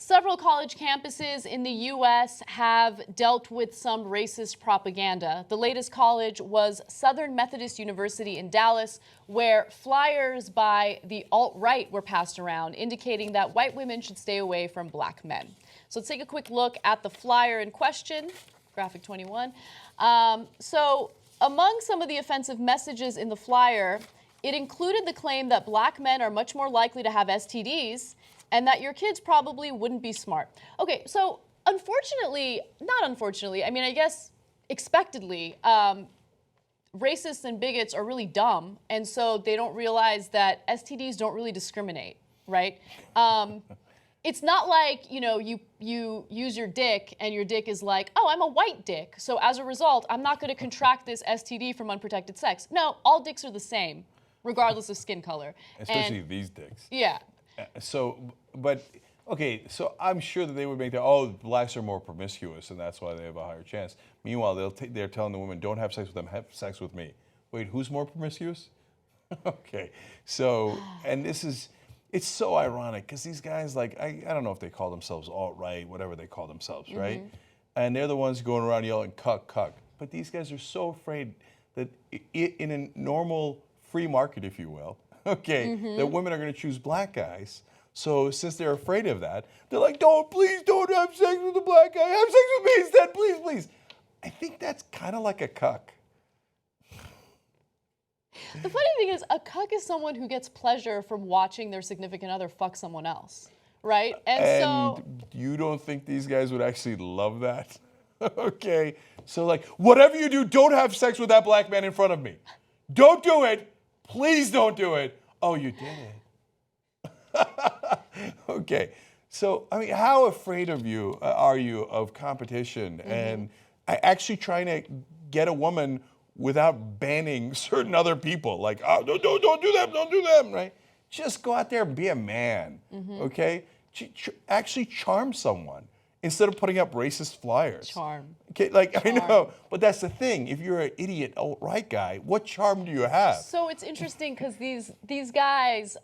Several college campuses in the U.S. have dealt with some racist propaganda. The latest college was Southern Methodist University in Dallas, where flyers by the alt-right were passed around, indicating that white women should stay away from black men. So let's take a quick look at the flyer in question, graphic 21. So among some of the offensive messages in the flyer, it included the claim that black men are much more likely to have STDs and that your kids probably wouldn't be smart. Okay, so unfortunately, not unfortunately, I mean, I guess expectedly, racists and bigots are really dumb, and so they don't realize that STDs don't really discriminate, right? It's not like, you know, you use your dick and your dick is like, oh, I'm a white dick, so as a result, I'm not gonna contract this STD from unprotected sex. No, all dicks are the same, regardless of skin color. Especially these dicks. Yeah. Okay, so I'm sure that they would make that, oh, blacks are more promiscuous and that's why they have a higher chance. Meanwhile, they're telling the women, don't have sex with them, have sex with me. Wait, who's more promiscuous? Okay, so, and it's so ironic because these guys, like, I don't know if they call themselves alt-right, whatever they call themselves, right? And they're the ones going around yelling, cuck, cuck. But these guys are so afraid that in a normal free market, if you will, okay, that women are going to choose black guys. So since they're afraid of that, they're like, please don't have sex with a black guy. Have sex with me instead, please, please. I think that's kind of like a cuck. The funny thing is, a cuck is someone who gets pleasure from watching their significant other fuck someone else, right? And so you don't think these guys would actually love that? Okay, so like, whatever you do, don't have sex with that black man in front of me. Don't do it. Please don't do it. Oh, you did it. Okay, so I mean, how afraid are you of competition and actually trying to get a woman without banning certain other people? Like, oh, don't do them, don't do them, right? Just go out there and be a man, okay? Actually charm someone instead of putting up racist flyers. Charm. Okay, like, I know, but that's the thing. If you're an idiot alt-right guy, what charm do you have? So it's interesting because these guys,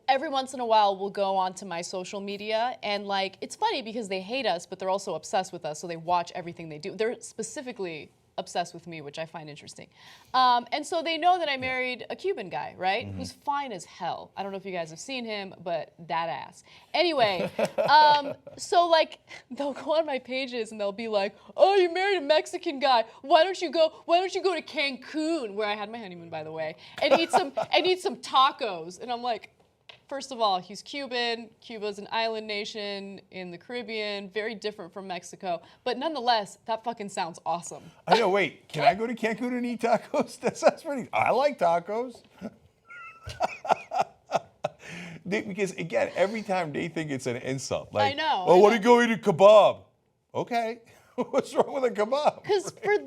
every once in a while will go onto my social media, and like, it's funny because they hate us, but they're also obsessed with us, so they watch everything they do. They're specifically obsessed with me, which I find interesting. And so they know that I married a Cuban guy, right? Who's fine as hell. I don't know if you guys have seen him, but that ass. Anyway, so like, they'll go on my pages and they'll be like, oh, you married a Mexican guy. Why don't you go to Cancun, where I had my honeymoon, by the way, and eat some tacos? And I'm like, first of all, he's Cuban. Cuba's an island nation in the Caribbean, very different from Mexico. But nonetheless, that fucking sounds awesome. I know, wait, can I go to Cancun and eat tacos? That sounds pretty, I like tacos. Because again, every time they think it's an insult. Like, I know. Oh, what do you go eat a kebab? Okay. What's wrong with a kebab? Because for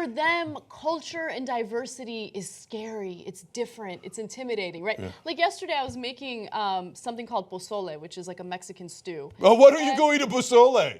them, culture and diversity is scary. It's different. It's intimidating, right? Yeah. Like yesterday, I was making something called pozole, which is like a Mexican stew. Oh, why don't you go eat a pozole?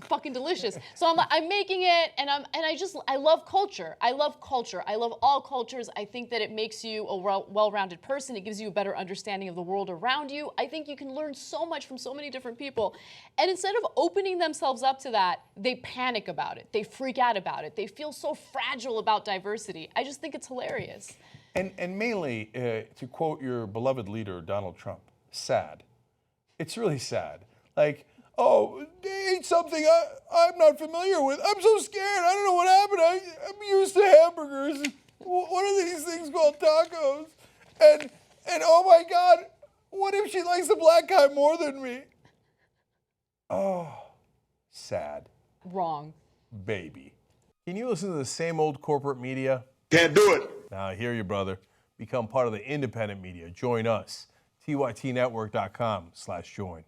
Fucking delicious. So I'm making it, and I love culture. I love culture. I love all cultures. I think that it makes you a well-rounded person. It gives you a better understanding of the world around you. I think you can learn so much from so many different people. And instead of opening themselves up to that, they panic about it. They freak out about it. They feel so fragile about diversity. I just think it's hilarious. And mainly, to quote your beloved leader, Donald Trump, sad. It's really sad. Like, oh, they ate something I'm not familiar with. I'm so scared. I don't know what happened. I'm used to hamburgers. What are these things called tacos? And oh my God, what if she likes the black guy more than me? Oh, sad. Wrong. Baby. Can you listen to the same old corporate media? Can't do it. Now, I hear you, brother. Become part of the independent media. Join us. tytnetwork.com/join.